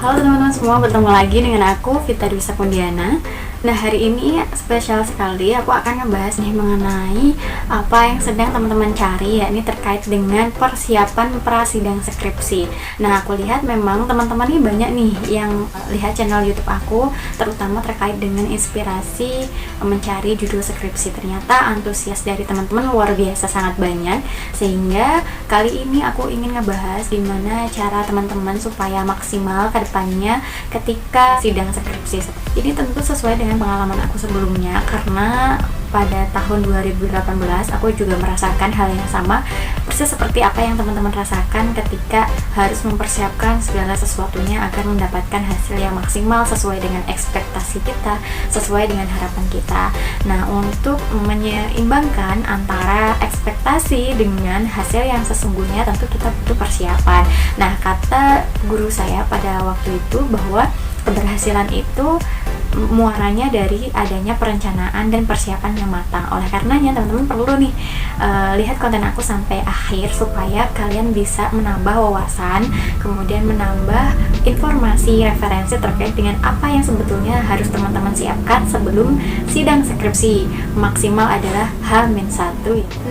Halo teman-teman semua, bertemu lagi dengan aku Vita Dwi Sapundiana. Nah, hari ini spesial sekali, aku akan ngebahas nih mengenai apa yang sedang teman-teman cari, yakni terkait dengan persiapan prasidang skripsi. Nah, aku lihat memang teman-teman nih banyak nih yang lihat channel YouTube aku, terutama terkait dengan inspirasi mencari judul skripsi. Ternyata antusias dari teman-teman luar biasa sangat banyak, sehingga kali ini aku ingin ngebahas gimana cara teman-teman supaya maksimal ke depannya ketika sidang skripsi. Ini tentu sesuai dengan pengalaman aku sebelumnya, karena pada tahun 2018 aku juga merasakan hal yang sama, persis seperti apa yang teman-teman rasakan ketika harus mempersiapkan segala sesuatunya agar mendapatkan hasil yang maksimal sesuai dengan ekspektasi kita, sesuai dengan harapan kita. Nah, untuk menyeimbangkan antara ekspektasi dengan hasil yang sesungguhnya, tentu kita butuh persiapan. Nah, kata guru saya pada waktu itu bahwa keberhasilan itu muaranya dari adanya perencanaan dan persiapan yang matang. Oleh karenanya teman-teman perlu nih lihat konten aku sampai akhir supaya kalian bisa menambah wawasan, kemudian menambah informasi referensi terkait dengan apa yang sebetulnya harus teman-teman siapkan sebelum sidang skripsi. Maksimal adalah H-1.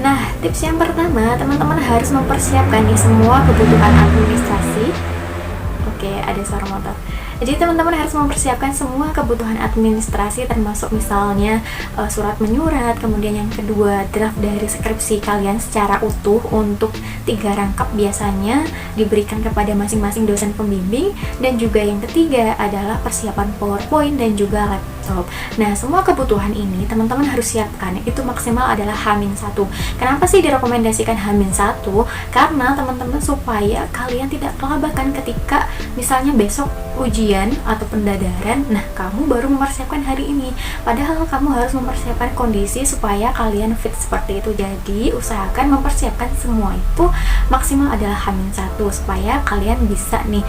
Nah, tips yang pertama, teman-teman harus mempersiapkan nih semua kebutuhan administrasi. Oke, ada suara motor. Jadi teman-teman harus mempersiapkan semua kebutuhan administrasi, termasuk misalnya surat menyurat, kemudian yang kedua draft dari skripsi kalian secara utuh untuk 3 rangkap biasanya diberikan kepada masing-masing dosen pembimbing, dan juga yang ketiga adalah persiapan PowerPoint dan juga laptop. Nah, semua kebutuhan ini teman-teman harus siapkan, itu maksimal adalah H-1. Kenapa sih direkomendasikan H-1? Karena teman-teman supaya kalian tidak kelabakan ketika misalnya besok ujian atau pendadaran, nah kamu baru mempersiapkan hari ini, padahal kamu harus mempersiapkan kondisi supaya kalian fit seperti itu. Jadi usahakan mempersiapkan semua itu maksimal adalah H-1 supaya kalian bisa nih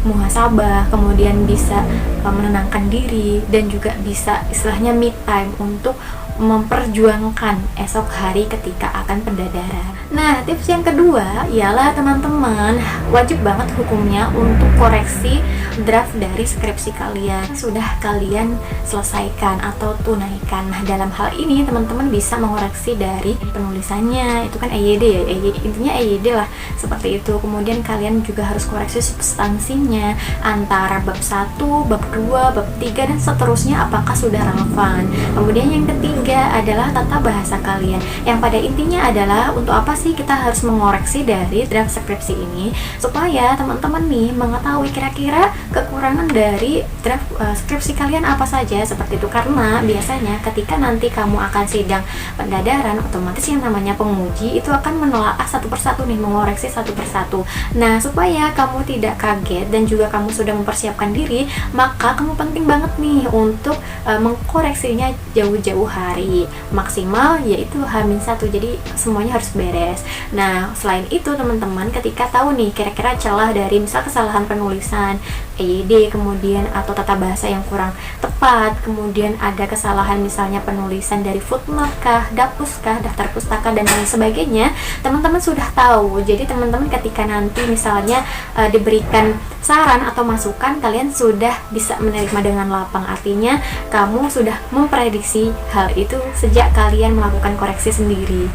muhasabah, kemudian bisa menenangkan diri, dan juga bisa istilahnya me time untuk memperjuangkan esok hari ketika akan pendadaran. Nah, tips yang kedua ialah teman-teman wajib banget hukumnya untuk koreksi draft dari skripsi kalian sudah kalian selesaikan atau tunaikan. Nah, dalam hal ini teman-teman bisa mengoreksi dari penulisannya, itu kan EYD ya, intinya EYD lah, seperti itu. Kemudian kalian juga harus koreksi substansinya antara bab 1, bab 2, bab 3 dan seterusnya apakah sudah relevan. Kemudian yang ketiga adalah tata bahasa kalian, yang pada intinya adalah untuk apa sih kita harus mengoreksi dari draft skripsi ini, supaya teman-teman nih mengetahui kira-kira kekurangan dari draft skripsi kalian apa saja, seperti itu. Karena biasanya ketika nanti kamu akan sidang pendadaran, otomatis yang namanya penguji itu akan menelaah satu persatu nih, mengoreksi satu persatu. Nah, supaya kamu tidak kaget dan juga kamu sudah mempersiapkan diri, maka kamu penting banget nih untuk mengkoreksinya jauh-jauh hari, maksimal yaitu H-1, jadi semuanya harus beres. Nah, selain itu teman-teman ketika tahu nih kira-kira celah dari misal kesalahan penulisan, EYD, kemudian atau tata bahasa yang kurang tepat, kemudian ada kesalahan misalnya penulisan dari footnote kah, dapus kah, daftar pustaka dan lain sebagainya, teman-teman sudah tahu. Jadi teman-teman ketika nanti misalnya diberikan saran atau masukan, kalian sudah bisa menerima dengan lapang. Artinya kamu sudah memprediksi hal itu sejak kalian melakukan koreksi sendiri.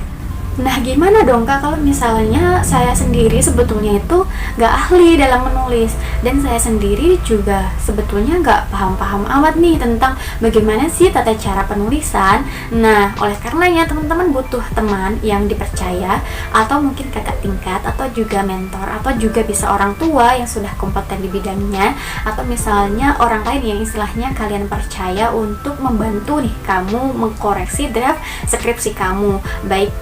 Nah, gimana dong Kak kalau misalnya saya sendiri sebetulnya itu gak ahli dalam menulis, dan saya sendiri juga sebetulnya gak paham-paham amat nih tentang bagaimana sih tata cara penulisan. Nah, oleh karenanya teman-teman butuh teman yang dipercaya, atau mungkin kakak tingkat, atau juga mentor, atau juga bisa orang tua yang sudah kompeten di bidangnya, atau misalnya orang lain yang istilahnya kalian percaya untuk membantu nih kamu mengkoreksi draft skripsi kamu, baik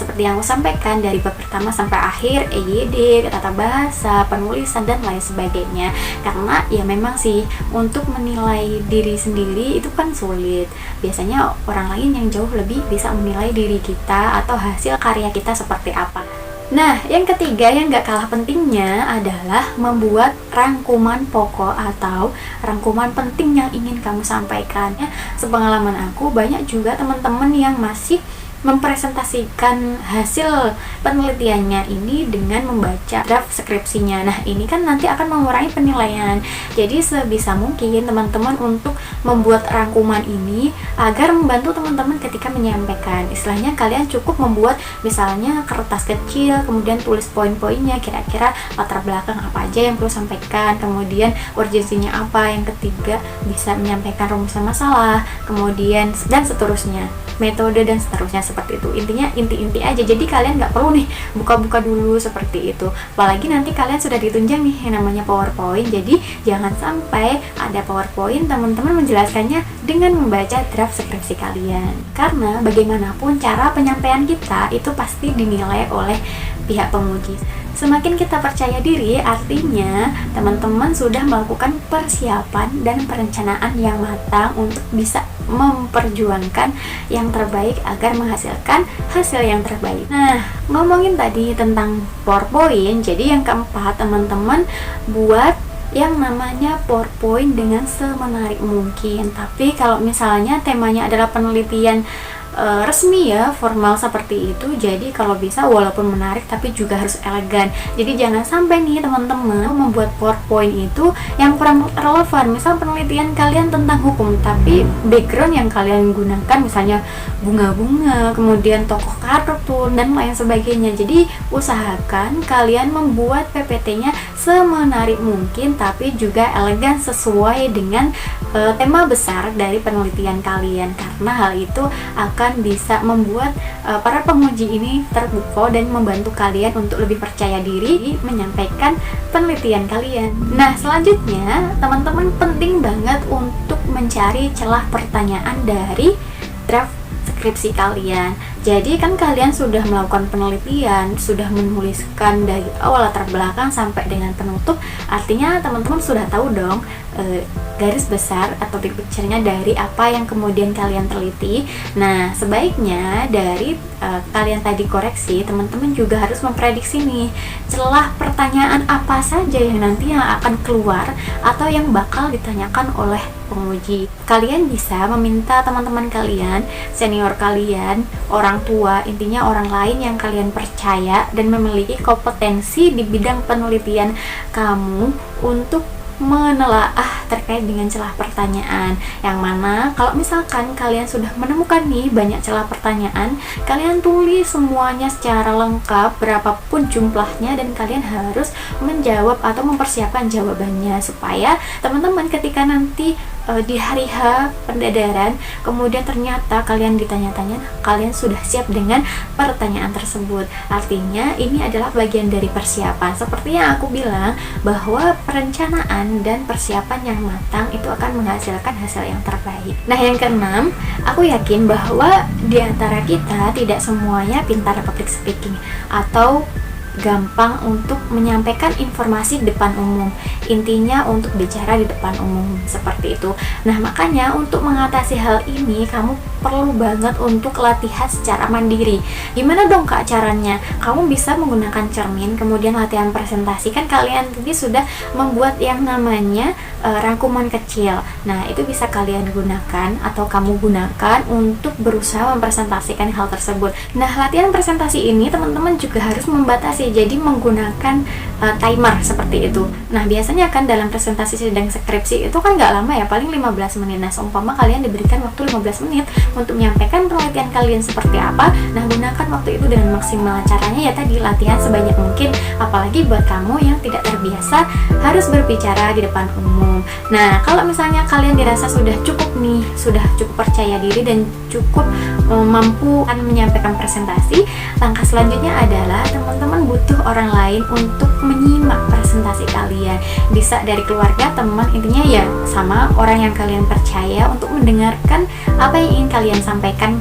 seperti yang aku sampaikan dari bab pertama sampai akhir, EYD, tata bahasa, penulisan dan lain sebagainya. Karena ya memang sih untuk menilai diri sendiri itu kan sulit. Biasanya orang lain yang jauh lebih bisa menilai diri kita atau hasil karya kita seperti apa. Nah, yang ketiga yang gak kalah pentingnya adalah membuat rangkuman pokok atau rangkuman penting yang ingin kamu sampaikan. Sepengalaman aku, banyak juga teman-teman yang masih mempresentasikan hasil penelitiannya ini dengan membaca draft skripsinya. Nah, ini kan nanti akan mengurangi penilaian. Jadi sebisa mungkin teman-teman untuk membuat rangkuman ini agar membantu teman-teman ketika menyampaikan. Istilahnya kalian cukup membuat misalnya kertas kecil, kemudian tulis poin-poinnya, kira-kira latar belakang apa aja yang perlu sampaikan, kemudian urgensinya apa, yang ketiga bisa menyampaikan rumusan masalah, kemudian dan seterusnya, metode dan seterusnya, seperti itu. Intinya inti-inti aja, jadi kalian nggak perlu nih buka-buka dulu seperti itu, apalagi nanti kalian sudah ditunjang nih yang namanya PowerPoint. Jadi jangan sampai ada PowerPoint teman-teman menjelaskannya dengan membaca draft skripsi kalian, karena bagaimanapun cara penyampaian kita itu pasti dinilai oleh pihak penguji. Semakin kita percaya diri, artinya teman-teman sudah melakukan persiapan dan perencanaan yang matang untuk bisa memperjuangkan yang terbaik agar menghasilkan hasil yang terbaik. Nah, ngomongin tadi tentang PowerPoint, jadi yang keempat, teman-teman buat yang namanya PowerPoint dengan semenarik mungkin. Tapi kalau misalnya temanya adalah penelitian resmi ya, formal seperti itu, jadi kalau bisa walaupun menarik tapi juga harus elegan. Jadi jangan sampai nih teman-teman membuat PowerPoint itu yang kurang relevan. Misal penelitian kalian tentang hukum tapi background yang kalian gunakan misalnya bunga-bunga, kemudian tokoh kartun dan lain sebagainya. Jadi usahakan kalian membuat PPT-nya semenarik mungkin tapi juga elegan sesuai dengan tema besar dari penelitian kalian, karena hal itu akan bisa membuat para penguji ini terpukau dan membantu kalian untuk lebih percaya diri menyampaikan penelitian kalian. Nah, selanjutnya teman-teman penting banget untuk mencari celah pertanyaan dari draft skripsi kalian. Jadi kan kalian sudah melakukan penelitian, sudah menuliskan dari awal latar belakang sampai dengan penutup, artinya teman-teman sudah tahu dong garis besar atau big picture-nya dari apa yang kemudian kalian teliti. Nah, sebaiknya dari kalian tadi koreksi, teman-teman juga harus memprediksi nih celah pertanyaan apa saja yang nanti yang akan keluar atau yang bakal ditanyakan oleh penguji. Kalian bisa meminta teman-teman kalian, senior kalian, orang tua, intinya orang lain yang kalian percaya dan memiliki kompetensi di bidang penelitian kamu untuk menelaah terkait dengan celah pertanyaan, yang mana kalau misalkan kalian sudah menemukan nih banyak celah pertanyaan, kalian tulis semuanya secara lengkap berapapun jumlahnya dan kalian harus menjawab atau mempersiapkan jawabannya supaya teman-teman ketika nanti di hari H pendadaran kemudian ternyata kalian ditanya-tanya, kalian sudah siap dengan pertanyaan tersebut. Artinya ini adalah bagian dari persiapan. Seperti yang aku bilang bahwa perencanaan dan persiapan yang matang itu akan menghasilkan hasil yang terbaik. Nah, yang keenam, aku yakin bahwa di antara kita tidak semuanya pintar public speaking atau gampang untuk menyampaikan informasi di depan umum. Intinya untuk bicara di depan umum seperti itu. Nah, makanya untuk mengatasi hal ini kamu perlu banget untuk latihan secara mandiri. Gimana dong Kak caranya? Kamu bisa menggunakan cermin, kemudian latihan presentasi. Kan kalian tadi sudah membuat yang namanya rangkuman kecil. Nah, itu bisa kalian gunakan atau kamu gunakan untuk berusaha mempresentasikan hal tersebut. Nah, latihan presentasi ini teman-teman juga harus membatasi, jadi menggunakan timer seperti itu. Nah, biasanya kan dalam presentasi sidang skripsi itu kan nggak lama ya, paling 15 menit. Nah, seumpama kalian diberikan waktu 15 menit untuk menyampaikan penelitian kalian seperti apa, nah gunakan waktu itu dengan maksimal. Caranya ya tadi, latihan sebanyak mungkin, apalagi buat kamu yang tidak terbiasa harus berbicara di depan umum. Nah, kalau misalnya kalian dirasa sudah cukup nih, sudah cukup percaya diri dan cukup mampu menyampaikan presentasi, langkah selanjutnya adalah teman-teman butuh orang lain untuk menyimak presentasi kalian. Bisa dari keluarga, teman, intinya ya sama orang yang kalian percaya untuk mendengarkan apa yang ingin kalian sampaikan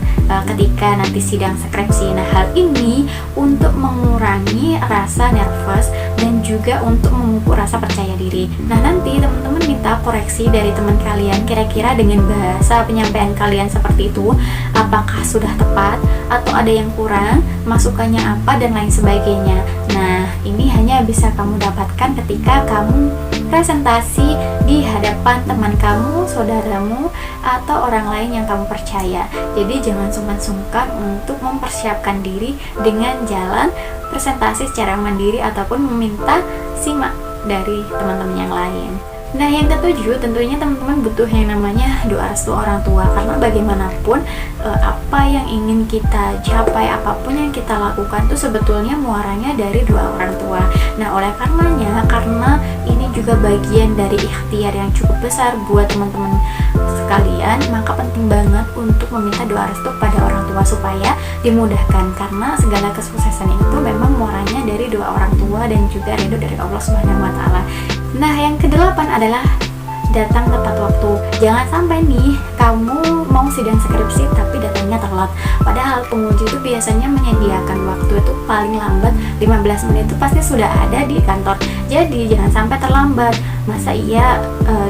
ketika nanti sidang skripsi. Nah, hal ini untuk mengurangi rasa nervous dan juga untuk memupuk rasa percaya diri. Nah, nanti teman-teman minta koreksi dari teman kalian, kira-kira dengan bahasa penyampaian kalian seperti itu apakah sudah tepat atau ada yang kurang, masukannya apa dan lain sebagainya. Nah, ini hanya bisa kamu dapatkan ketika kamu presentasi di hadapan teman kamu, saudaramu, atau orang lain yang kamu percaya. Jadi jangan sungkan-sungkan untuk mempersiapkan diri dengan jalan presentasi secara mandiri ataupun meminta simak dari teman-teman yang lain. Nah, yang ketujuh, tentunya teman-teman butuh yang namanya doa restu orang tua, karena bagaimanapun apa yang ingin kita capai, apapun yang kita lakukan itu sebetulnya muaranya dari doa orang tua. Nah, oleh karenanya, karena ini juga bagian dari ikhtiar yang cukup besar buat teman-teman sekalian, maka penting banget untuk meminta doa restu pada orang tua supaya dimudahkan, karena segala kesuksesan itu memang muaranya dari doa orang tua dan juga ridho dari Allah Subhanahu wa taala. Nah, yang kedelapan adalah datang tepat waktu. Jangan sampai nih kamu mau sidang skripsi tapi datangnya telat. Padahal penguji itu biasanya menyediakan waktu itu paling lambat 15 menit itu pasti sudah ada di kantor. Jadi jangan sampai terlambat. Masa iya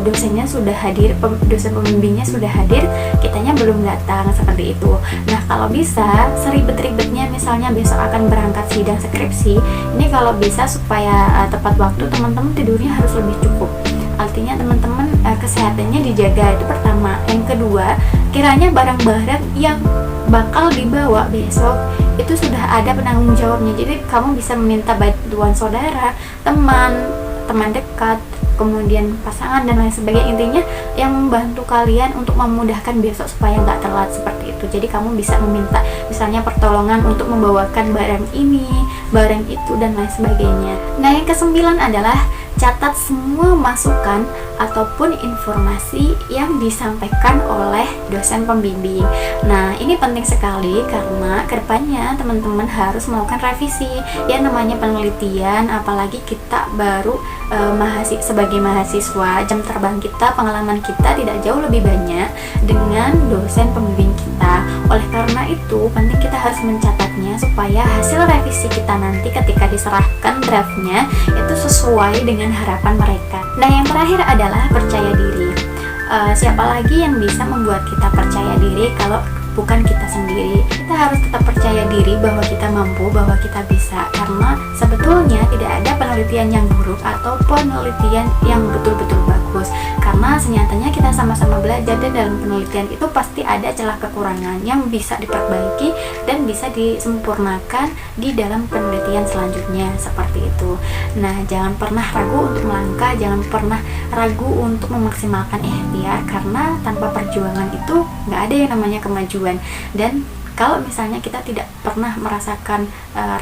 dosennya sudah hadir, dosen pembimbingnya sudah hadir, kitanya belum datang, seperti itu. Nah, kalau bisa seribet-ribetnya misalnya besok akan berangkat sidang skripsi, ini kalau bisa supaya tepat waktu, teman-teman tidurnya harus lebih cukup. Artinya teman-teman kesehatannya dijaga, itu pertama. Yang kedua, kiranya barang-barang yang bakal dibawa besok itu sudah ada penanggung jawabnya. Jadi kamu bisa meminta bantuan saudara, teman dekat, kemudian pasangan dan lain sebagainya. Intinya yang membantu kalian untuk memudahkan besok supaya nggak telat, seperti itu. Jadi kamu bisa meminta misalnya pertolongan untuk membawakan barang ini, barang itu, dan lain sebagainya. Nah, yang kesembilan adalah catat semua masukan ataupun informasi yang disampaikan oleh dosen pembimbing. Nah, ini penting sekali karena kedepannya teman-teman harus melakukan revisi. Ya, namanya penelitian, apalagi kita baru sebagai mahasiswa, jam terbang kita, pengalaman kita tidak jauh lebih banyak dengan dosen pembimbing kita. Oleh karena itu, penting kita harus mencatatnya supaya hasil revisi kita nanti ketika diserahkan draftnya itu sesuai dengan harapan mereka. Nah, yang terakhir adalah percaya diri. Siapa lagi yang bisa membuat kita percaya diri kalau bukan kita sendiri? Kita harus tetap percaya diri bahwa kita mampu, bahwa kita bisa, karena sebetulnya tidak ada penelitian yang buruk atau penelitian yang betul-betul bagus, karena senyatanya kita sama-sama belajar dan dalam penelitian itu pasti ada celah kekurangan yang bisa diperbaiki dan bisa disempurnakan di dalam penelitian selanjutnya, seperti itu. Nah, jangan pernah ragu untuk melangkah, jangan pernah ragu untuk memaksimalkan ikhtiar, karena tanpa perjuangan itu nggak ada yang namanya kemajuan. Dan kalau misalnya kita tidak pernah merasakan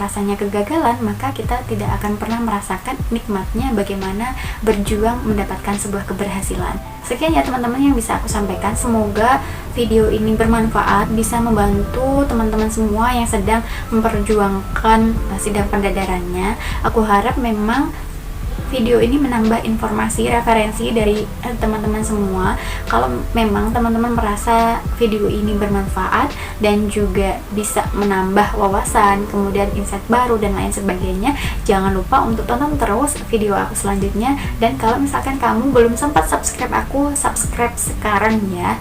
rasanya kegagalan, maka kita tidak akan pernah merasakan nikmatnya bagaimana berjuang mendapatkan sebuah keberhasilan. Sekian ya teman-teman yang bisa aku sampaikan. Semoga video ini bermanfaat, bisa membantu teman-teman semua yang sedang memperjuangkan sidang pendadarannya. Aku harap memang video ini menambah informasi, referensi dari teman-teman semua. Kalau memang teman-teman merasa video ini bermanfaat dan juga bisa menambah wawasan, kemudian insight baru dan lain sebagainya, jangan lupa untuk tonton terus video aku selanjutnya. Dan kalau misalkan kamu belum sempat subscribe aku, subscribe sekarang ya.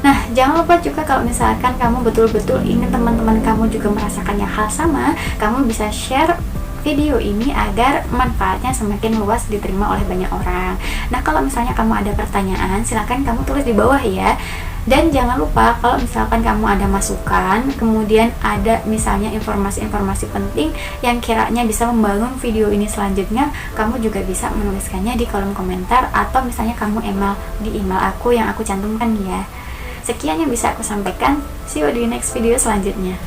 Nah, jangan lupa juga kalau misalkan kamu betul-betul ingin teman-teman kamu juga merasakan yang hal sama, kamu bisa share video ini agar manfaatnya semakin luas diterima oleh banyak orang. Nah, kalau misalnya kamu ada pertanyaan, silakan kamu tulis di bawah ya. Dan jangan lupa kalau misalkan kamu ada masukan, kemudian ada misalnya informasi-informasi penting yang kiranya bisa membangun video ini selanjutnya, kamu juga bisa menuliskannya di kolom komentar atau misalnya kamu di email aku yang aku cantumkan ya. Sekian yang bisa aku sampaikan. See you di next video selanjutnya.